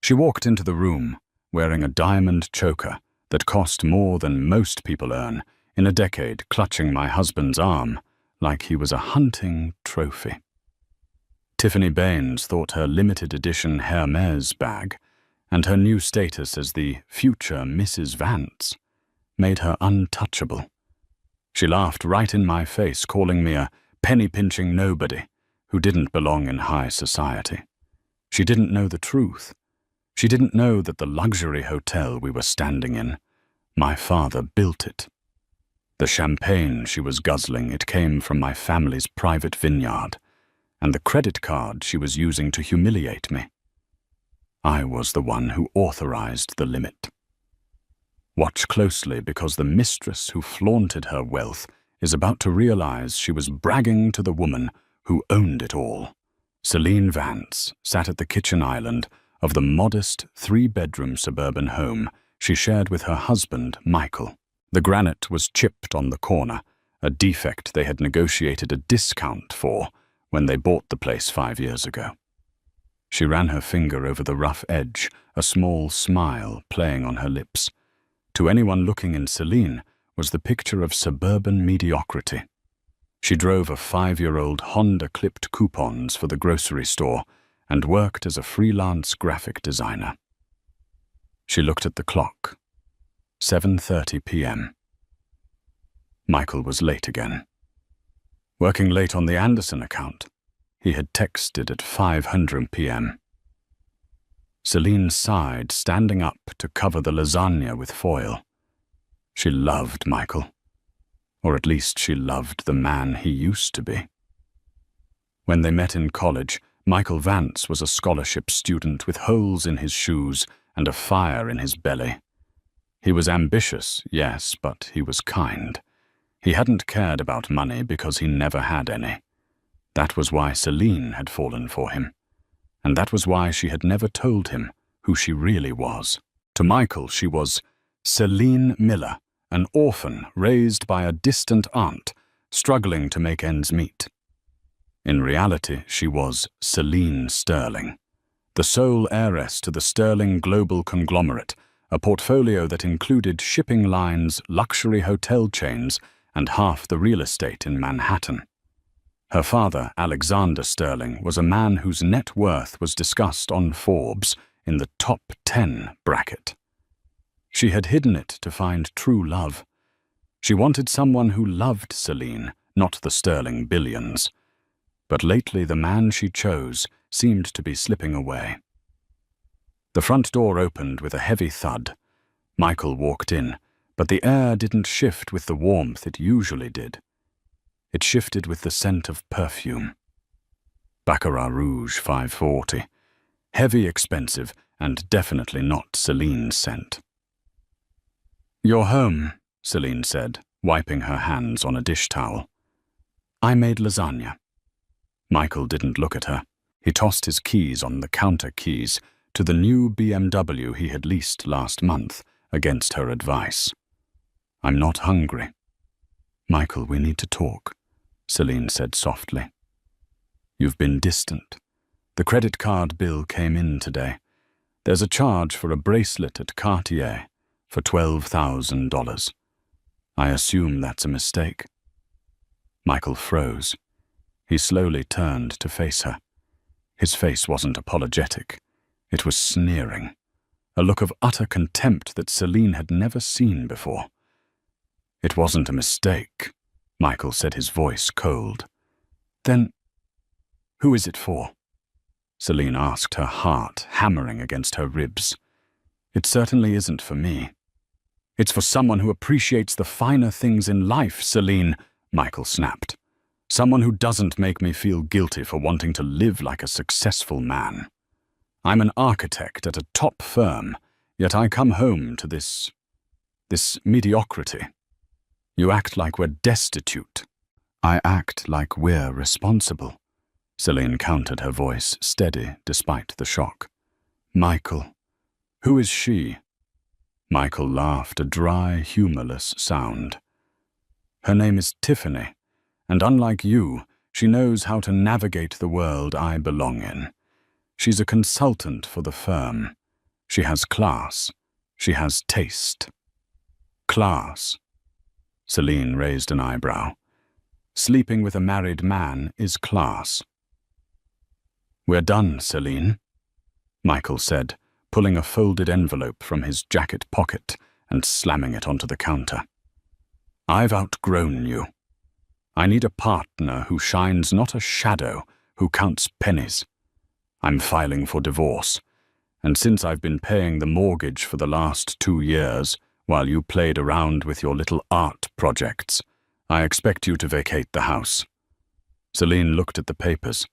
She walked into the room, wearing a diamond choker that cost more than most people earn, in a decade, clutching my husband's arm like he was a hunting trophy. Tiffany Baines thought her limited edition Heiress bag and her new status as the future Mrs. Vance made her untouchable. She laughed right in my face, calling me a penny-pinching nobody who didn't belong in high society. She didn't know the truth. She didn't know that the luxury hotel we were standing in, my father built it. The champagne she was guzzling, it came from my family's private vineyard, and the credit card she was using to humiliate me. I was the one who authorized the limit. Watch closely, because the mistress who flaunted her wealth is about to realize she was bragging to the woman who owned it all. Celine Vance sat at the kitchen island of the modest 3-bedroom suburban home she shared with her husband, Michael. The granite was chipped on the corner, a defect they had negotiated a discount for when they bought the place 5 years ago. She ran her finger over the rough edge, a small smile playing on her lips. To anyone looking in Celine was the picture of suburban mediocrity. She drove a 5-year-old Honda clipped coupons for the grocery store and worked as a freelance graphic designer. She looked at the clock. 7:30 p.m. Michael was late again. Working late on the Anderson account, he had texted at 5:00 p.m. Celine sighed, standing up to cover the lasagna with foil. She loved Michael, or at least she loved the man he used to be. When they met in college, Michael Vance was a scholarship student with holes in his shoes and a fire in his belly. He was ambitious, yes, but he was kind. He hadn't cared about money because he never had any. That was why Celine had fallen for him, and that was why she had never told him who she really was. To Michael, she was Celine Miller, an orphan raised by a distant aunt, struggling to make ends meet. In reality, she was Celine Sterling, the sole heiress to the Sterling global conglomerate, a portfolio that included shipping lines, luxury hotel chains, and half the real estate in Manhattan. Her father, Alexander Sterling, was a man whose net worth was discussed on Forbes in the top 10 bracket. She had hidden it to find true love. She wanted someone who loved Celine, not the Sterling billions. But lately the man she chose seemed to be slipping away. The front door opened with a heavy thud. Michael walked in, but the air didn't shift with the warmth it usually did. It shifted with the scent of perfume. Baccarat Rouge 540. Heavy, expensive, and definitely not Celine's scent. "You're home," Celine said, wiping her hands on a dish towel. "I made lasagna." Michael didn't look at her. He tossed his keys on the counter keys to the new BMW he had leased last month against her advice. "I'm not hungry." "Michael, we need to talk," Celine said softly. "You've been distant. The credit card bill came in today. There's a charge for a bracelet at Cartier for $12,000. I assume that's a mistake." Michael froze. He slowly turned to face her. His face wasn't apologetic. It was sneering, a look of utter contempt that Celine had never seen before. "It wasn't a mistake," Michael said, his voice cold. "Then, who is it for?" Celine asked, her heart hammering against her ribs. "It certainly isn't for me." "It's for someone who appreciates the finer things in life, Celine," Michael snapped. "Someone who doesn't make me feel guilty for wanting to live like a successful man. I'm an architect at a top firm, yet I come home to this mediocrity. You act like we're destitute." "I act like we're responsible," Celine countered, her voice steady despite the shock. "Michael, who is she?" Michael laughed, a dry, humorless sound. "Her name is Tiffany, and unlike you, she knows how to navigate the world I belong in. She's a consultant for the firm. She has class. She has taste. Class. Celine raised an eyebrow. Sleeping with a married man is class. We're done, Celine, Michael said, pulling a folded envelope from his jacket pocket and slamming it onto the counter. I've outgrown you. I need a partner who shines not a shadow, who counts pennies. I'm filing for divorce, and since I've been paying the mortgage for the last 2 years, while you played around with your little art projects, I expect you to vacate the house. Celine looked at the papers.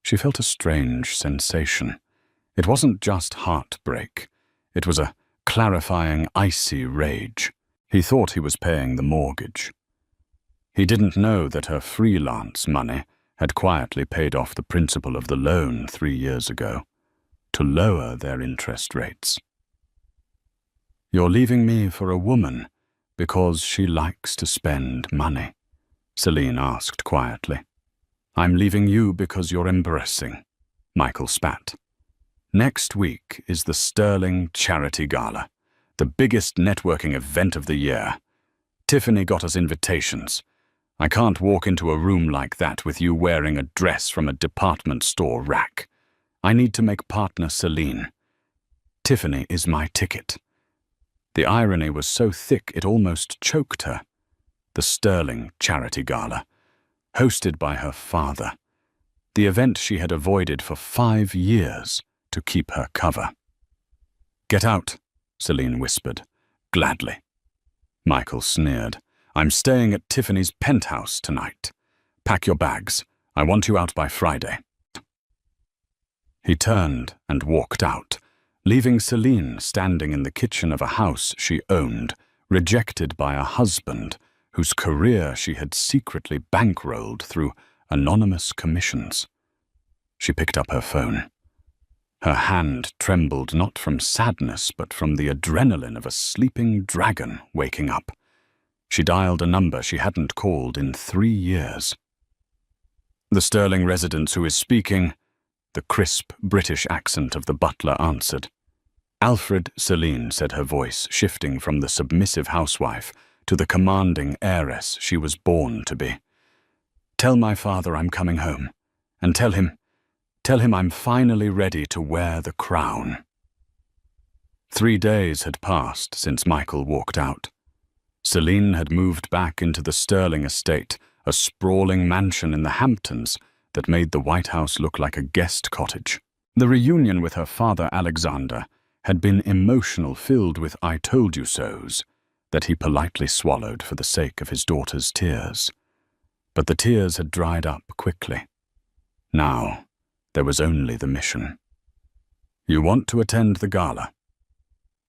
She felt a strange sensation. It wasn't just heartbreak. It was a clarifying, icy rage. He thought he was paying the mortgage. He didn't know that her freelance money had quietly paid off the principal of the loan 3 years ago, to lower their interest rates. You're leaving me for a woman because she likes to spend money, Celine asked quietly. I'm leaving you because you're embarrassing, Michael spat. Next week is the Sterling Charity Gala, the biggest networking event of the year. Tiffany got us invitations. I can't walk into a room like that with you wearing a dress from a department store rack. I need to make partner Celine. Tiffany is my ticket. The irony was so thick it almost choked her. The Sterling Charity Gala, hosted by her father. The event she had avoided for 5 years to keep her cover. Get out, Celine whispered. Gladly. Michael sneered. I'm staying at Tiffany's penthouse tonight. Pack your bags. I want you out by Friday. He turned and walked out, leaving Celine standing in the kitchen of a house she owned, rejected by a husband whose career she had secretly bankrolled through anonymous commissions. She picked up her phone. Her hand trembled not from sadness but from the adrenaline of a sleeping dragon waking up. She dialed a number she hadn't called in 3 years. The Sterling residence who is speaking, the crisp British accent of the butler answered. Alfred, Celine said, her voice shifting from the submissive housewife to the commanding heiress she was born to be. Tell my father I'm coming home, and tell him I'm finally ready to wear the crown. 3 days had passed since Michael walked out. Celine had moved back into the Sterling estate, a sprawling mansion in the Hamptons that made the White House look like a guest cottage. The reunion with her father Alexander had been emotional, filled with I told you so's that he politely swallowed for the sake of his daughter's tears. But the tears had dried up quickly. Now, there was only the mission. You want to attend the gala?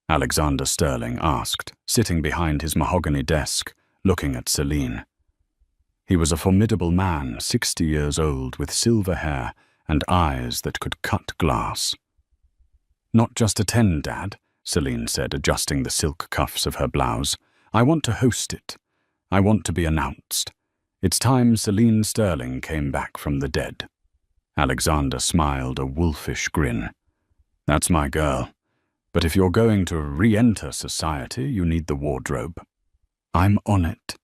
Alexander Sterling asked, sitting behind his mahogany desk, looking at Celine. He was a formidable man, 60 years old, with silver hair and eyes that could cut glass. Not just attend, Dad, Celine said, adjusting the silk cuffs of her blouse. I want to host it. I want to be announced. It's time Celine Sterling came back from the dead. Alexander smiled a wolfish grin. That's my girl. But if you're going to re-enter society, you need the wardrobe. I'm on it,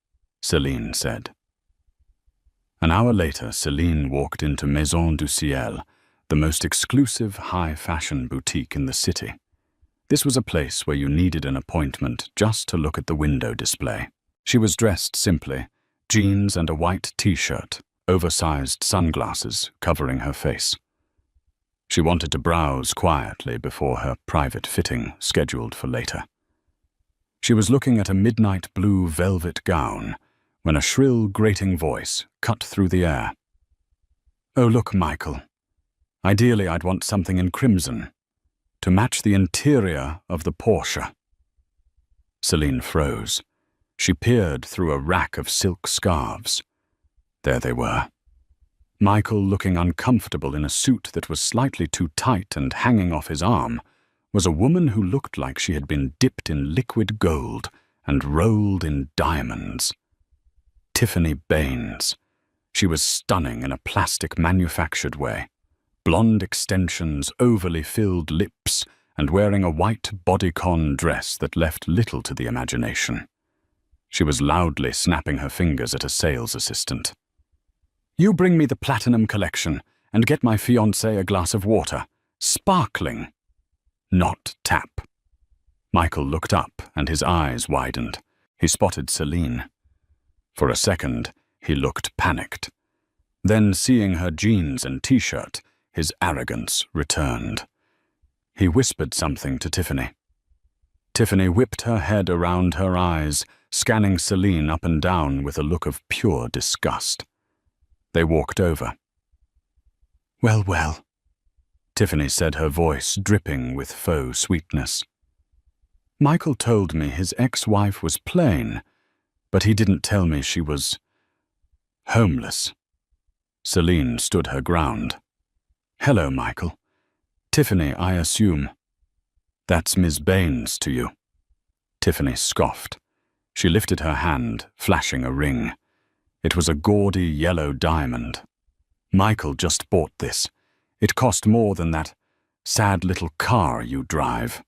Celine said. An hour later, Celine walked into Maison du Ciel, the most exclusive high-fashion boutique in the city. This was a place where you needed an appointment just to look at the window display. She was dressed simply, jeans and a white t-shirt, oversized sunglasses covering her face. She wanted to browse quietly before her private fitting scheduled for later. She was looking at a midnight blue velvet gown when a shrill, grating voice cut through the air. Oh, look, Michael. Ideally, I'd want something in crimson, to match the interior of the Porsche. Celine froze. She peered through a rack of silk scarves. There they were. Michael, looking uncomfortable in a suit that was slightly too tight and hanging off his arm, was a woman who looked like she had been dipped in liquid gold and rolled in diamonds. Tiffany Baines. She was stunning in a plastic manufactured way. Blonde extensions, overly filled lips, and wearing a white bodycon dress that left little to the imagination. She was loudly snapping her fingers at a sales assistant. "You bring me the platinum collection and get my fiancé a glass of water. Sparkling, not tap." Michael looked up and his eyes widened. He spotted Celine. For a second, he looked panicked. Then, seeing her jeans and t-shirt, his arrogance returned. He whispered something to Tiffany. Tiffany whipped her head around her eyes, scanning Celine up and down with a look of pure disgust. They walked over. "Well, well," Tiffany said, her voice dripping with faux sweetness. "Michael told me his ex-wife was plain, but he didn't tell me she was homeless." Celine stood her ground. "Hello, Michael. Tiffany, I assume." "That's Ms. Baines to you." Tiffany scoffed. She lifted her hand, flashing a ring. It was a gaudy yellow diamond. "Michael just bought this. It cost more than that sad little car you drive."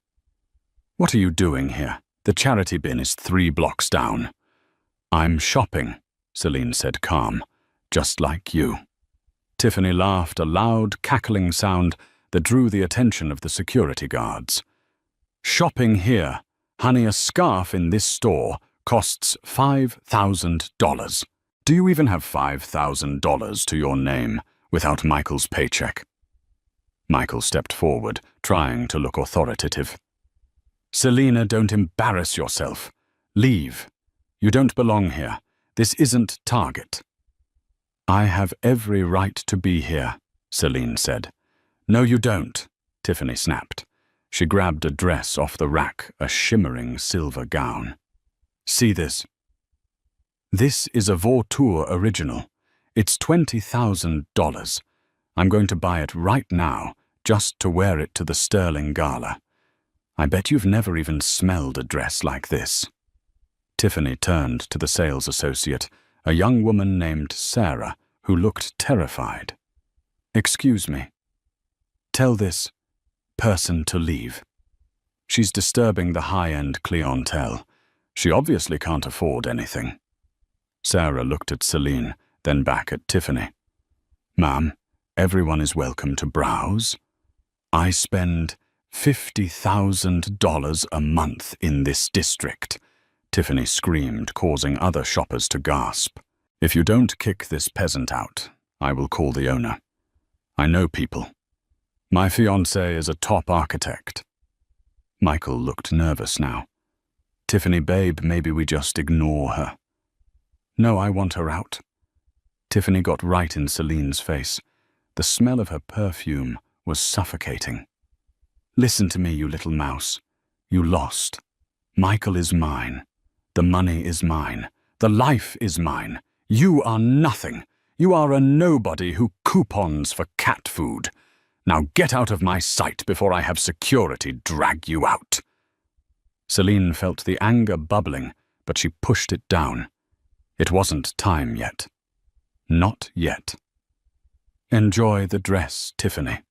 "What are you doing here? The charity bin is 3 blocks down." "I'm shopping," Celine said, calm. "Just like you." Tiffany laughed, a loud, cackling sound that drew the attention of the security guards. "Shopping here. Honey, a scarf in this store costs $5,000. Do you even have $5,000 to your name without Michael's paycheck?" Michael stepped forward, trying to look authoritative. "Selena, don't embarrass yourself. Leave. You don't belong here. This isn't Target." "I have every right to be here," Celine said. "No, you don't," Tiffany snapped. She grabbed a dress off the rack, a shimmering silver gown. "See this? This is a Vautour original. It's $20,000. I'm going to buy it right now, just to wear it to the Sterling Gala. I bet you've never even smelled a dress like this." Tiffany turned to the sales associate, a young woman named Sarah, who looked terrified. "Excuse me. Tell this person to leave. She's disturbing the high-end clientele. She obviously can't afford anything." Sarah looked at Celine, then back at Tiffany. "Ma'am, everyone is welcome to browse. I spend $50,000 a month in this district," Tiffany screamed, causing other shoppers to gasp. "If you don't kick this peasant out, I will call the owner. I know people. My fiancé is a top architect." Michael looked nervous now. "Tiffany, babe, maybe we just ignore her." "No, I want her out." Tiffany got right in Celine's face. The smell of her perfume was suffocating. "Listen to me, you little mouse. You lost. Michael is mine. The money is mine. The life is mine. You are nothing. You are a nobody who coupons for cat food. Now get out of my sight before I have security drag you out." Celine felt the anger bubbling, but she pushed it down. It wasn't time yet. Not yet. "Enjoy the dress, Tiffany."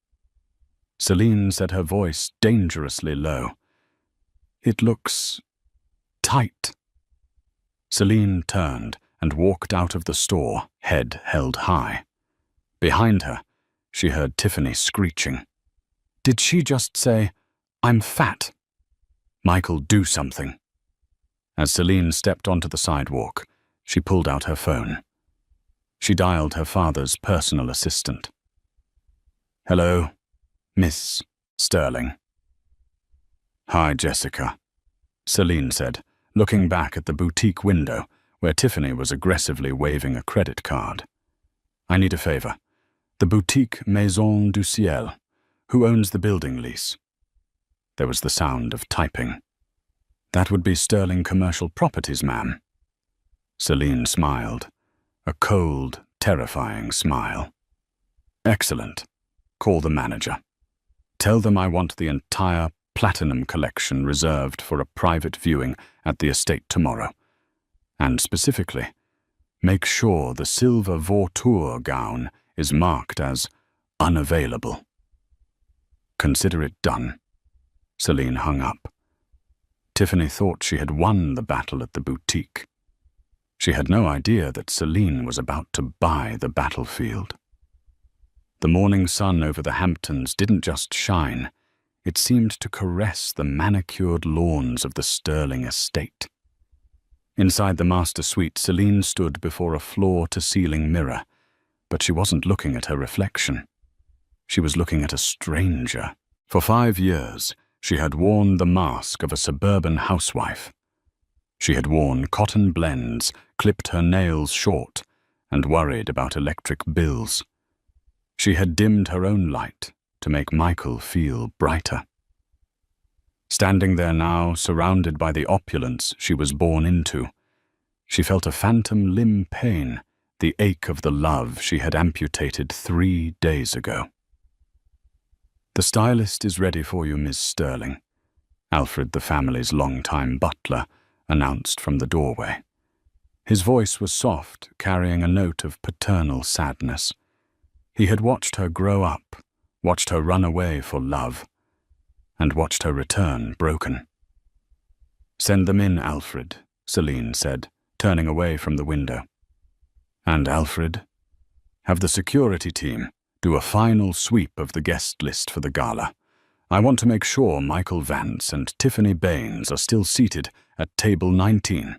Celine said, her voice dangerously low. "It looks tight." Celine turned and walked out of the store, head held high. Behind her, she heard Tiffany screeching. "Did she just say, 'I'm fat'? Michael, do something." As Celine stepped onto the sidewalk, she pulled out her phone. She dialed her father's personal assistant. "Hello, Miss Sterling." "Hi, Jessica," Celine said, looking back at the boutique window where Tiffany was aggressively waving a credit card. "I need a favor. The boutique Maison du Ciel. Who owns the building lease?" There was the sound of typing. "That would be Sterling Commercial Properties, ma'am." Celine smiled, a cold, terrifying smile. "Excellent. Call the manager. Tell them I want the entire platinum collection reserved for a private viewing at the estate tomorrow. And specifically, make sure the silver Vautour gown is marked as unavailable." "Consider it done." Celine hung up. Tiffany thought she had won the battle at the boutique. She had no idea that Celine was about to buy the battlefield. The morning sun over the Hamptons didn't just shine, it seemed to caress the manicured lawns of the Sterling estate. Inside the master suite, Celine stood before a floor-to-ceiling mirror, but she wasn't looking at her reflection. She was looking at a stranger. For 5 years, she had worn the mask of a suburban housewife. She had worn cotton blends, clipped her nails short, and worried about electric bills. She had dimmed her own light to make Michael feel brighter. Standing there now, surrounded by the opulence she was born into, she felt a phantom limb pain, the ache of the love she had amputated 3 days ago. "The stylist is ready for you, Miss Sterling," Alfred, the family's longtime butler, announced from the doorway. His voice was soft, carrying a note of paternal sadness. He had watched her grow up, watched her run away for love, and watched her return broken. "Send them in, Alfred," Celine said, turning away from the window. "And Alfred, have the security team do a final sweep of the guest list for the gala. I want to make sure Michael Vance and Tiffany Baines are still seated at table 19.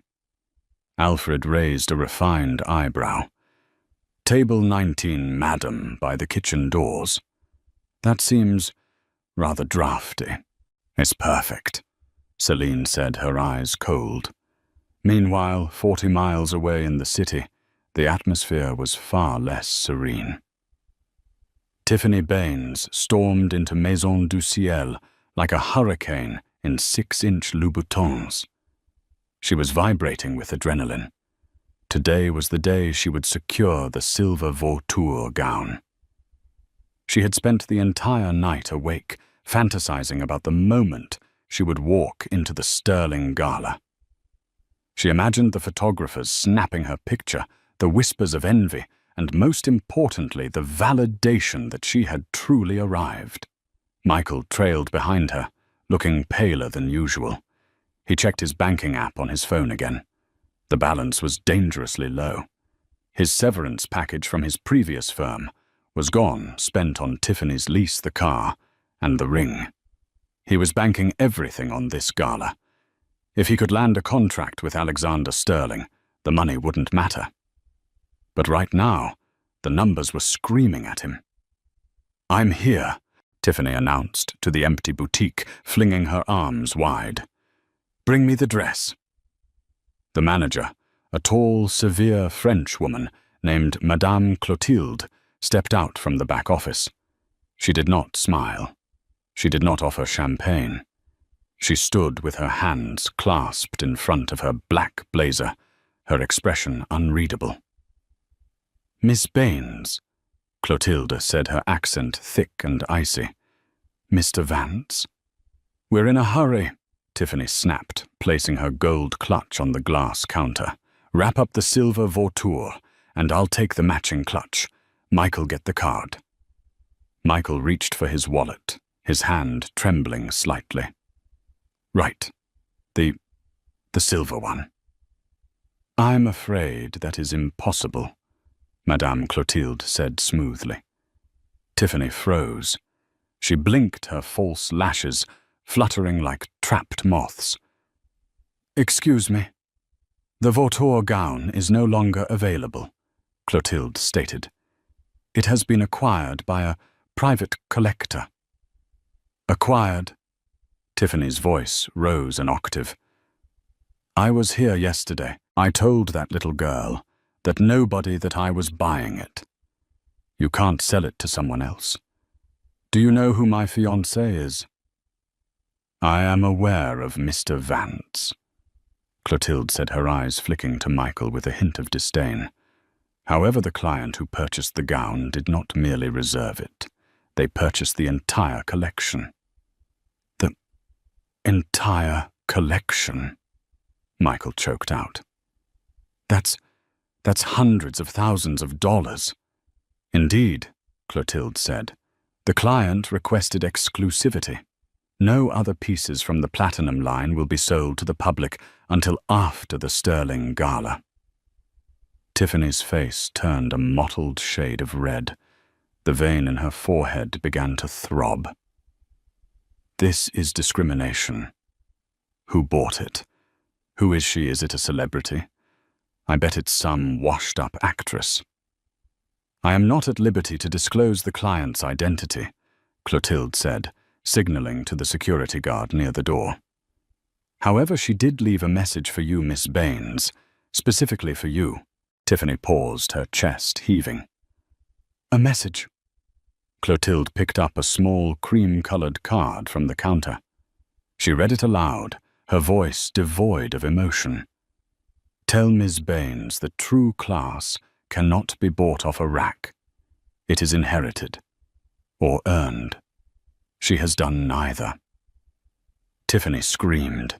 Alfred raised a refined eyebrow. "Table 19, madam, by the kitchen doors. That seems rather drafty." "It's perfect," Celine said, her eyes cold. Meanwhile, 40 miles away in the city, the atmosphere was far less serene. Tiffany Baines stormed into Maison du Ciel like a hurricane in 6-inch Louboutins. She was vibrating with adrenaline. Today was the day she would secure the silver vautour gown. She had spent the entire night awake, fantasizing about the moment she would walk into the Sterling gala. She imagined the photographers snapping her picture, the whispers of envy, and most importantly, the validation that she had truly arrived. Michael trailed behind her, looking paler than usual. He checked his banking app on his phone again. The balance was dangerously low. His severance package from his previous firm was gone, spent on Tiffany's lease, the car, and the ring. He was banking everything on this gala. If he could land a contract with Alexander Sterling, the money wouldn't matter. But right now, the numbers were screaming at him. "I'm here," Tiffany announced to the empty boutique, flinging her arms wide. "Bring me the dress." The manager, a tall, severe French woman named Madame Clotilde, stepped out from the back office. She did not smile. She did not offer champagne. She stood with her hands clasped in front of her black blazer, her expression unreadable. "Miss Baines," Clotilde said, her accent thick and icy. "Mr. Vance?" "We're in a hurry," Tiffany snapped, placing her gold clutch on the glass counter. "Wrap up the silver vautour, and I'll take the matching clutch. Michael, get the card." Michael reached for his wallet, his hand trembling slightly. "Right. The silver one." "I'm afraid that is impossible," Madame Clotilde said smoothly. Tiffany froze. She blinked, her false lashes fluttering like trapped moths. "Excuse me. The vautour gown is no longer available," Clotilde stated. "It has been acquired by a private collector." "Acquired?" Tiffany's voice rose an octave. "I was here yesterday. I told that little girl that nobody that I was buying it. You can't sell it to someone else. Do you know who my fiancé is?" "I am aware of Mr. Vance," Clotilde said, her eyes flicking to Michael with a hint of disdain. However, the client who purchased the gown did not merely reserve it. They purchased the entire collection. "The entire collection," Michael choked out. That's hundreds of thousands of dollars." "Indeed," Clotilde said. "The client requested exclusivity. No other pieces from the platinum line will be sold to the public until after the sterling gala. Tiffany's face turned a mottled shade of red. The vein in her forehead began to throb. This is discrimination. Who bought it? Who is she? Is it a celebrity? I bet it's some washed-up actress. I am not at liberty to disclose the client's identity, Clotilde said, signaling to the security guard near the door. However, she did leave a message for you, Miss Baines, specifically for you. Tiffany paused, her chest heaving. A message? Clotilde picked up a small cream-colored card from the counter. She read it aloud, her voice devoid of emotion. Tell Miss Baines that true class cannot be bought off a rack. It is inherited, or earned. She has done neither. Tiffany screamed.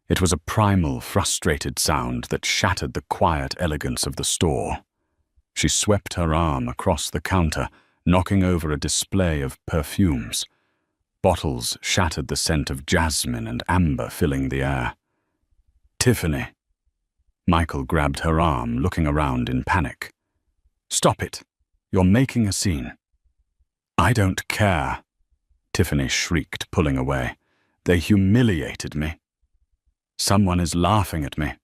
It was a primal, frustrated sound that shattered the quiet elegance of the store. She swept her arm across the counter, knocking over a display of perfumes. Bottles shattered the scent of jasmine and amber filling the air. Tiffany. Michael grabbed her arm, looking around in panic. Stop it. You're making a scene. I don't care. Tiffany shrieked, pulling away. They humiliated me. Someone is laughing at me.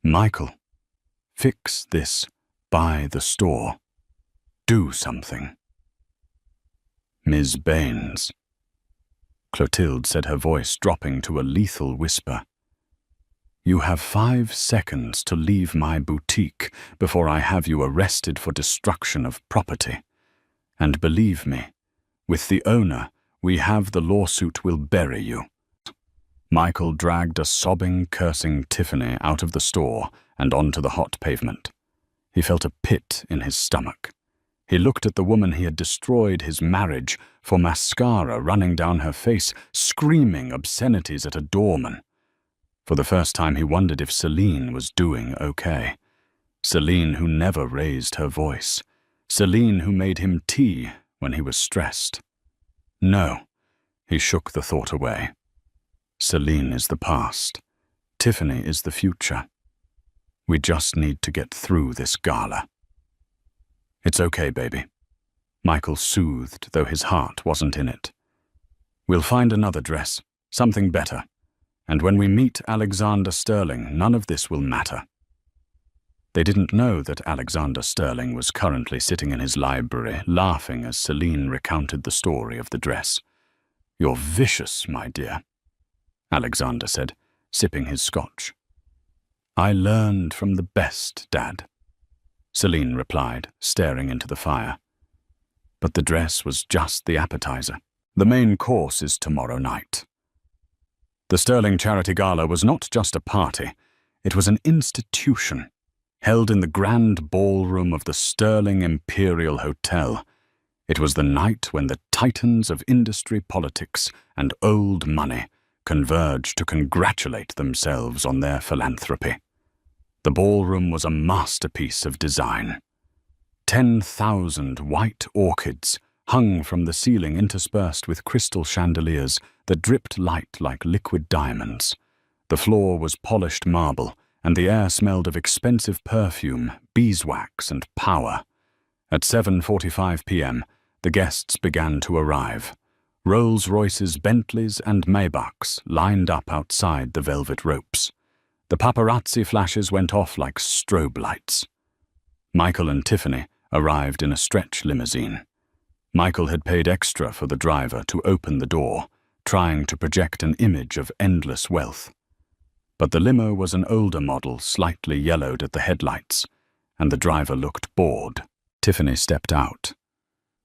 Michael, fix this by the store. Do something. Ms. Baines. Clotilde said, her voice dropping to a lethal whisper. You have 5 seconds to leave my boutique before I have you arrested for destruction of property. And believe me, with the owner, we have the lawsuit will bury you. Michael dragged a sobbing, cursing Tiffany out of the store and onto the hot pavement. He felt a pit in his stomach. He looked at the woman he had destroyed his marriage for, mascara running down her face, screaming obscenities at a doorman. For the first time he wondered if Celine was doing okay. Celine who never raised her voice. Celine who made him tea when he was stressed. No, he shook the thought away. Celine is the past. Tiffany is the future. We just need to get through this gala. It's okay, baby. Michael soothed, though his heart wasn't in it. We'll find another dress, something better. And when we meet Alexander Sterling, none of this will matter. They didn't know that Alexander Sterling was currently sitting in his library, laughing as Celine recounted the story of the dress. You're vicious, my dear, Alexander said, sipping his scotch. I learned from the best, Dad, Celine replied, staring into the fire. But the dress was just the appetizer. The main course is tomorrow night. The Sterling Charity Gala was not just a party, it was an institution, held in the grand ballroom of the Sterling Imperial Hotel. It was the night when the titans of industry, politics, and old money converged to congratulate themselves on their philanthropy. The ballroom was a masterpiece of design. 10,000 white orchids hung from the ceiling, interspersed with crystal chandeliers that dripped light like liquid diamonds. The floor was polished marble, and the air smelled of expensive perfume, beeswax, and power. At 7:45 p.m., the guests began to arrive. Rolls-Royces, Bentleys, and Maybachs lined up outside the velvet ropes. The paparazzi flashes went off like strobe lights. Michael and Tiffany arrived in a stretch limousine. Michael had paid extra for the driver to open the door, trying to project an image of endless wealth. But the limo was an older model, slightly yellowed at the headlights, and the driver looked bored. Tiffany stepped out.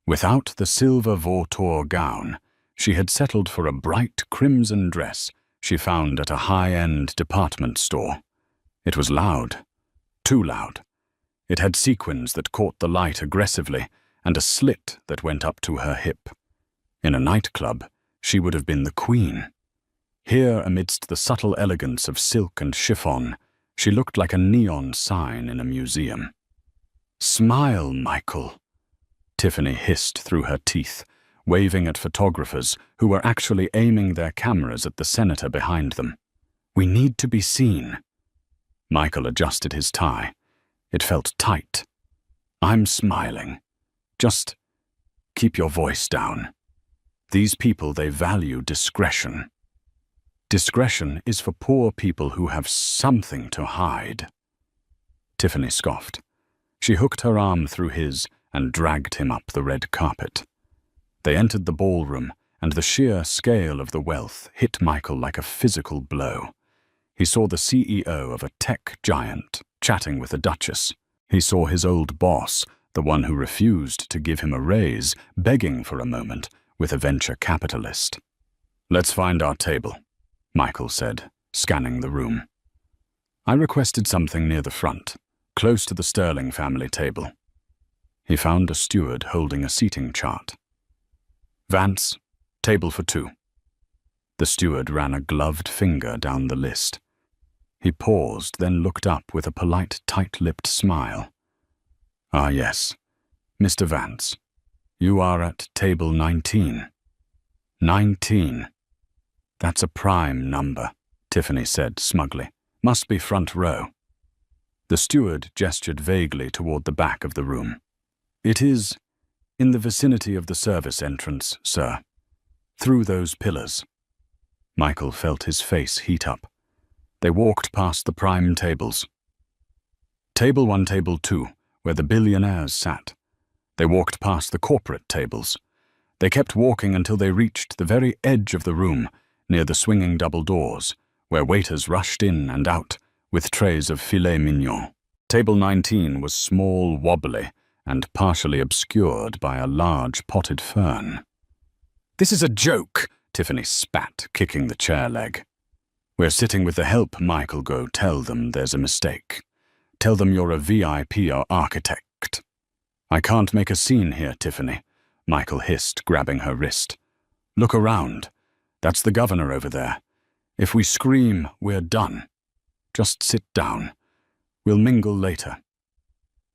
Without the silver vautour gown, she had settled for a bright crimson dress she found at a high-end department store. It was loud, too loud. It had sequins that caught the light aggressively, and a slit that went up to her hip. In a nightclub, she would have been the queen. Here, amidst the subtle elegance of silk and chiffon, she looked like a neon sign in a museum. Smile, Michael, Tiffany hissed through her teeth. waving at photographers who were actually aiming their cameras at the senator behind them. "We need to be seen." Michael adjusted his tie. It felt tight. "I'm smiling. Just keep your voice down. These people, they value discretion. Discretion is for poor people who have something to hide." Tiffany scoffed. She hooked her arm through his and dragged him up the red carpet. They entered the ballroom, and the sheer scale of the wealth hit Michael like a physical blow. He saw the CEO of a tech giant chatting with a duchess. He saw his old boss, the one who refused to give him a raise, begging for a moment with a venture capitalist. "Let's find our table," Michael said, scanning the room. "I requested something near the front, close to the Sterling family table." He found a steward holding a seating chart. "Vance, table for 2. The steward ran a gloved finger down the list. He paused, then looked up with a polite, tight-lipped smile. "Ah, yes. Mr. Vance, you are at table 19. 19. That's a prime number," Tiffany said smugly. "Must be front row." The steward gestured vaguely toward the back of the room. "It is in the vicinity of the service entrance, sir. Through those pillars." Michael felt his face heat up. They walked past the prime tables. Table 1, table 2, where the billionaires sat. They walked past the corporate tables. They kept walking until they reached the very edge of the room, near the swinging double doors, where waiters rushed in and out with trays of filet mignon. Table 19 was small, wobbly, and partially obscured by a large potted fern. "This is a joke," Tiffany spat, kicking the chair leg. "We're sitting with the help, Michael. Go tell them there's a mistake. Tell them you're a VIP or architect." "I can't make a scene here, Tiffany," Michael hissed, grabbing her wrist. "Look around. That's the governor over there. If we scream, we're done. Just sit down. We'll mingle later.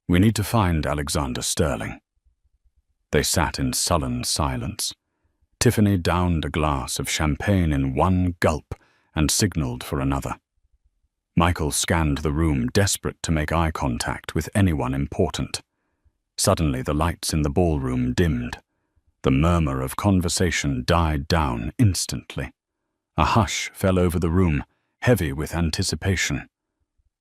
We need to find Alexander Sterling." They sat in sullen silence. Tiffany downed a glass of champagne in one gulp and signaled for another. Michael scanned the room, desperate to make eye contact with anyone important. Suddenly, the lights in the ballroom dimmed. The murmur of conversation died down instantly. A hush fell over the room, heavy with anticipation.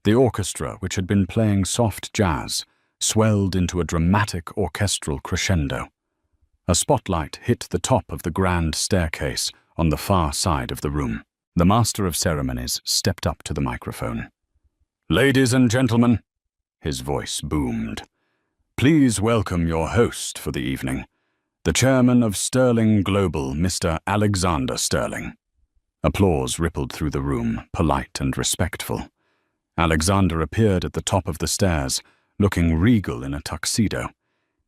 The orchestra, which had been playing soft jazz, swelled into a dramatic orchestral crescendo. A spotlight hit the top of the grand staircase on the far side of the room. The master of ceremonies stepped up to the microphone. "Ladies and gentlemen," his voice boomed, "please welcome your host for the evening, the chairman of Sterling Global, Mr. Alexander Sterling." Applause rippled through the room, polite and respectful. Alexander appeared at the top of the stairs, looking regal in a tuxedo.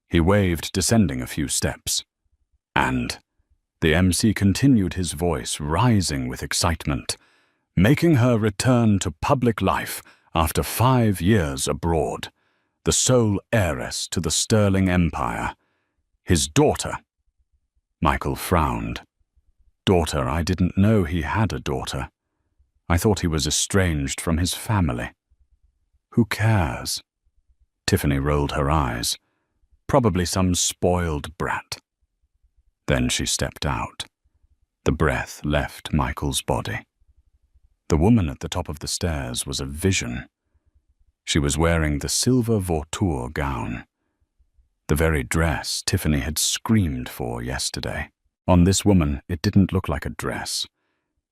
He waved, descending a few steps. And the MC continued, his voice rising with excitement, "Making her return to public life after 5 years abroad, the sole heiress to the Sterling Empire, his daughter." Michael frowned. "Daughter? I didn't know he had a daughter. I thought he was estranged from his family." "Who cares?" Tiffany rolled her eyes. "Probably some spoiled brat." Then she stepped out. The breath left Michael's body. The woman at the top of the stairs was a vision. She was wearing the silver vautour gown, the very dress Tiffany had screamed for yesterday. On this woman, it didn't look like a dress.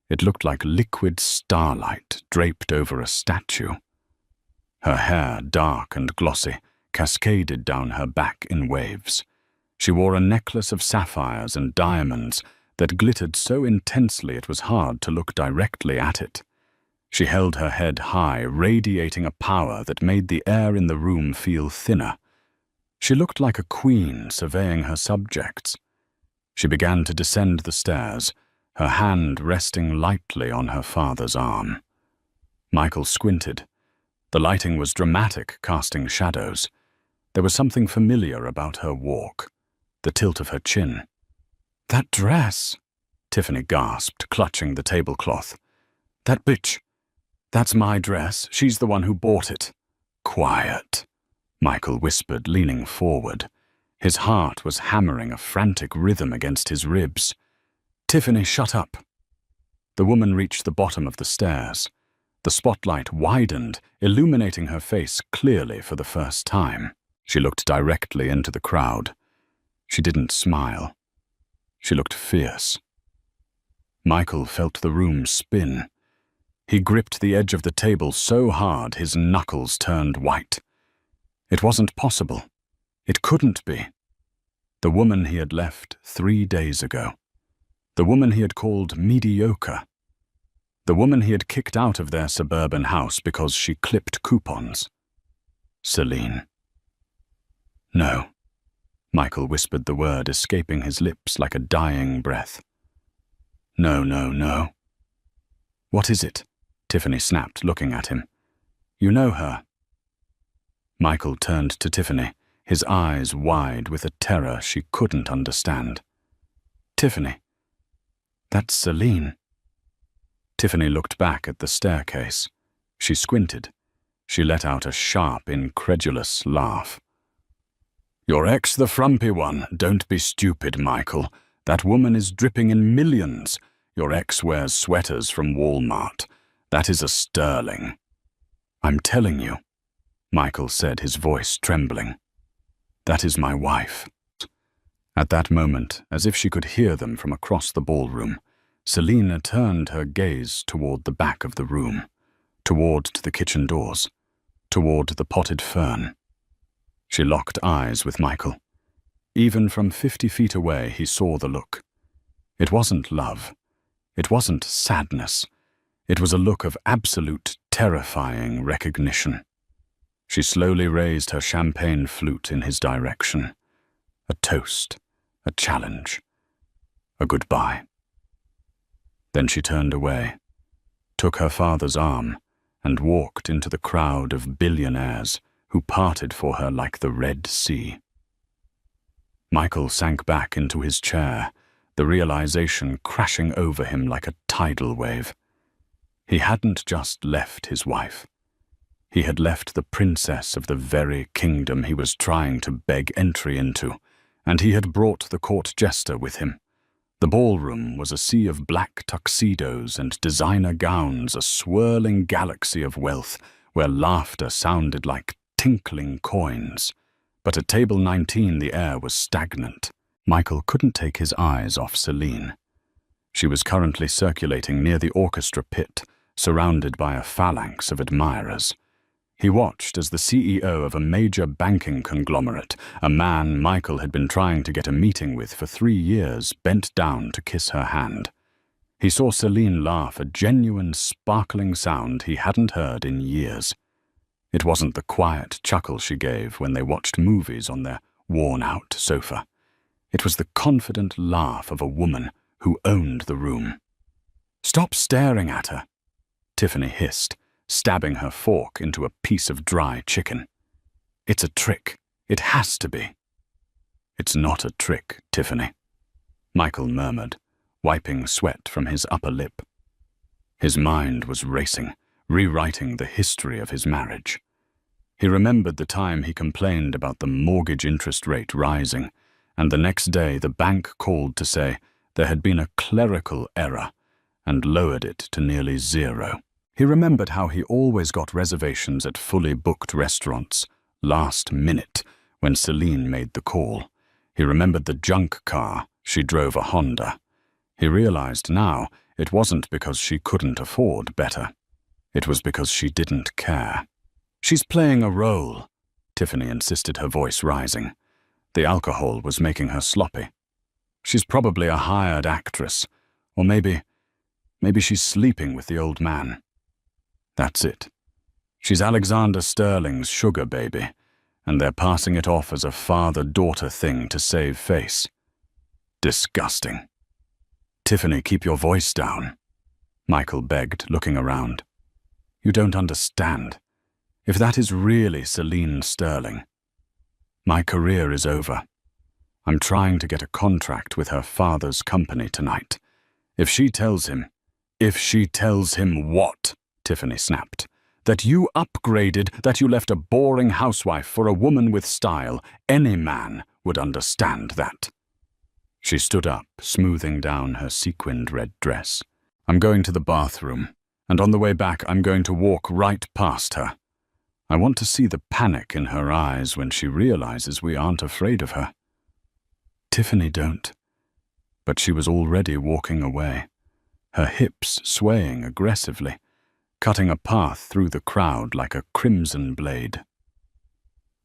It looked like liquid starlight draped over a statue. Her hair, dark and glossy, cascaded down her back in waves. She wore a necklace of sapphires and diamonds that glittered so intensely it was hard to look directly at it. She held her head high, radiating a power that made the air in the room feel thinner. She looked like a queen surveying her subjects. She began to descend the stairs, her hand resting lightly on her father's arm. Michael squinted. The lighting was dramatic, casting shadows. There was something familiar about her walk, the tilt of her chin. That dress, Tiffany gasped, clutching the tablecloth. That bitch. That's my dress. She's the one who bought it. Quiet, Michael whispered, leaning forward. His heart was hammering a frantic rhythm against his ribs. Tiffany, shut up. The woman reached the bottom of the stairs. The spotlight widened, illuminating her face clearly for the first time. She looked directly into the crowd. She didn't smile. She looked fierce. Michael felt the room spin. He gripped the edge of the table so hard his knuckles turned white. It wasn't possible. It couldn't be. The woman he had left 3 days ago. The woman he had called mediocre. The woman he had kicked out of their suburban house because she clipped coupons. Celine. No. Michael whispered the word, escaping his lips like a dying breath. No, no, no. What is it? Tiffany snapped, looking at him. You know her. Michael turned to Tiffany, his eyes wide with a terror she couldn't understand. Tiffany. That's Celine. Tiffany looked back at the staircase. She squinted. She let out a sharp, incredulous laugh. Your ex, the frumpy one. Don't be stupid, Michael. That woman is dripping in millions. Your ex wears sweaters from Walmart. That is a sterling. I'm telling you, Michael said, his voice trembling. That is my wife. At that moment, as if she could hear them from across the ballroom, Selina turned her gaze toward the back of the room, toward the kitchen doors, toward the potted fern. She locked eyes with Michael. Even from 50 feet away, he saw the look. It wasn't love. It wasn't sadness. It was a look of absolute, terrifying recognition. She slowly raised her champagne flute in his direction. A toast, a challenge, a goodbye. Then she turned away, took her father's arm, and walked into the crowd of billionaires who parted for her like the Red Sea. Michael sank back into his chair, the realization crashing over him like a tidal wave. He hadn't just left his wife. He had left the princess of the very kingdom he was trying to beg entry into, and he had brought the court jester with him. The ballroom was a sea of black tuxedos and designer gowns, a swirling galaxy of wealth where laughter sounded like tinkling coins. But at table 19 the air was stagnant. Michael couldn't take his eyes off Celine. She was currently circulating near the orchestra pit, surrounded by a phalanx of admirers. He watched as the CEO of a major banking conglomerate, a man Michael had been trying to get a meeting with for 3 years, bent down to kiss her hand. He saw Celine laugh, a genuine, sparkling sound he hadn't heard in years. It wasn't the quiet chuckle she gave when they watched movies on their worn-out sofa. It was the confident laugh of a woman who owned the room. "Stop staring at her," Tiffany hissed, stabbing her fork into a piece of dry chicken. "It's a trick. It has to be." "It's not a trick, Tiffany," Michael murmured, wiping sweat from his upper lip. His mind was racing, rewriting the history of his marriage. He remembered the time he complained about the mortgage interest rate rising, and the next day the bank called to say there had been a clerical error and lowered it to nearly 0. He remembered how he always got reservations at fully booked restaurants, last minute, when Celine made the call. He remembered the junk car. She drove a Honda. He realized now it wasn't because she couldn't afford better. It was because she didn't care. "She's playing a role," Tiffany insisted, her voice rising. The alcohol was making her sloppy. "She's probably a hired actress, or maybe she's sleeping with the old man. That's it. She's Alexander Sterling's sugar baby, and they're passing it off as a father-daughter thing to save face. Disgusting." "Tiffany, keep your voice down," Michael begged, looking around. "You don't understand. If that is really Celine Sterling, my career is over. I'm trying to get a contract with her father's company tonight. If she tells him what? Tiffany snapped. That you upgraded, that you left a boring housewife for a woman with style, any man would understand that. She stood up, smoothing down her sequined red dress. I'm going to the bathroom, and on the way back I'm going to walk right past her. I want to see the panic in her eyes when she realizes we aren't afraid of her. Tiffany don't. But she was already walking away, her hips swaying aggressively, cutting a path through the crowd like a crimson blade.